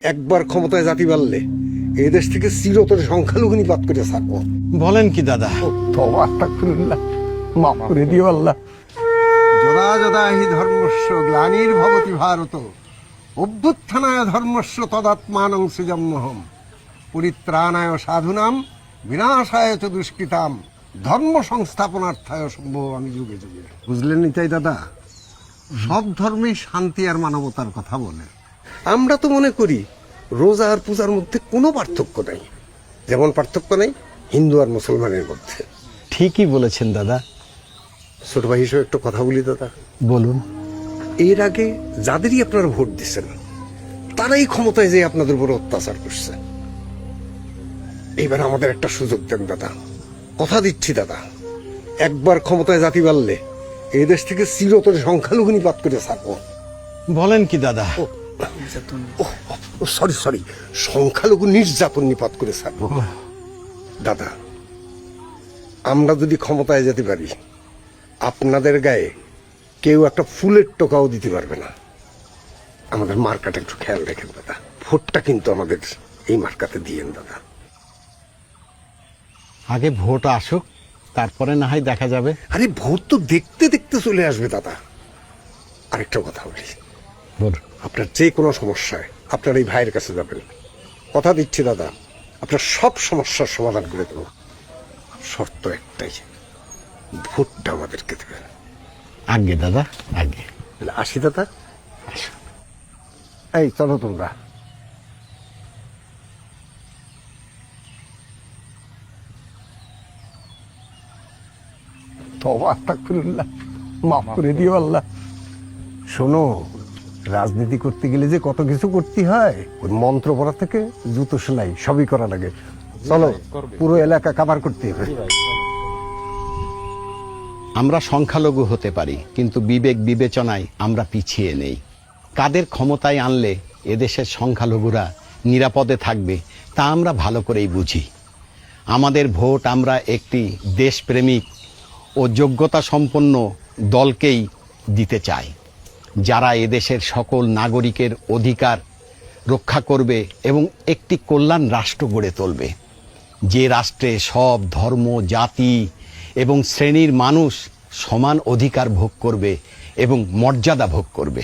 একবার ক্ষমতায় জাতি বাড়লে এই দেশ থেকে চিরতরে সংখ্যালঘু নিপাত করে থাকবো। বলেন কি দাদা? তওবা আস্তাগফিরুল্লাহ, মাফ করে দিও আল্লাহ। যদা যদা হি ধর্মস্য গ্লানির্ভবতি ভারত অভ্যুত্থানায় ধর্মস্য তদাত্মানং সৃজম্যহম পরিত্রাণায় সাধুনাম বিনাশায় চ দুষ্কৃতাম ধর্ম সংস্থাপনার্থায় সম্ভব আমি যুগে যুগে। বুঝলেন নিতাই দাদা, সব ধর্মেই শান্তি আর মানবতার কথা বলে। আমরা তো মনে করি রোজা আর পূজার মধ্যে কোনো পার্থক্য নাই, যেমন পার্থক্য নেই হিন্দু আর মুসলমানের মধ্যে। ঠিকই বলেছেন দাদা। ছোট ভাই হিসেবে একটু কথা বলি দাদা। বলুন। এর আগে যাদেরই আপনারা ভোট দিচ্ছেন তারাই ক্ষমতায় যেয়ে আপনাদের উপর অত্যাচার করছে। এবার আমাদের একটা সুযোগ দেন দাদা, কথা দিচ্ছি দাদা, একবার ক্ষমতায় জাতি বাড়লে এই দেশ থেকে চিরতরে সংখ্যালঘু নিপাত করে থাকবো। বলেন কি দাদা? সরি, সংখ্যালঘু নির্যাতন নিপাত করে থাকবো। দাদা, আমরা যদি ক্ষমতায় যেতে পারি আপনাদের গায়ে কেউ একটা ফুলের টোকাও দিতে পারবে না। আমাদের মার্কাটা একটু খেয়াল রাখেন দাদা, ভোটটা কিন্তু আমাদের এই মার্কাতে দিয়েন দাদা। আগে ভোট আসুক, তারপরে না হয় দেখা যাবে। আরে ভোট তো দেখতে দেখতে চলে আসবে দাদা। আরেকটা কথা বলি, বলুন। আপনার যে কোনো সমস্যায় আপনার এই ভাইয়ের কাছে যাবেন, কথা দিচ্ছি দাদা, আপনার সব সমস্যার সমাধান করে দেবো। শর্ত একটাই, ভোটটা আমাদেরকে দেবেন। আগে দাদা, আগে। তাহলে আসি দাদা। এই চলো তোমরা। তওবা আস্তাগফিরুল্লাহ, মাফ করে দিও আল্লাহ। শোনো, রাজনীতি করতে গেলে যে কত কিছু করতে হয়, ওই মন্ত্র পড়া থেকে জুতো সেলাই সবই করা লাগে। চলো, পুরো এলাকা কভার করতে হবে। আমরা সংখ্যালঘু হতে পারি, কিন্তু বিবেক বিবেচনায় আমরা পিছিয়ে নেই। কাদের ক্ষমতায় আনলে এদেশের সংখ্যালঘুরা নিরাপদে থাকবে তা আমরা ভালো করেই বুঝি। আমাদের ভোট আমরা একটি দেশপ্রেমিক ও যোগ্যতা সম্পন্ন দলকেই দিতে চাই, যারা এদেশের সকল নাগরিকের অধিকার রক্ষা করবে এবং একটি কল্যাণ রাষ্ট্র গড়ে তুলবে, যে রাষ্ট্রে সব ধর্ম, জাতি এবং শ্রেণীর মানুষ সমান অধিকার ভোগ করবে এবং মর্যাদা ভোগ করবে।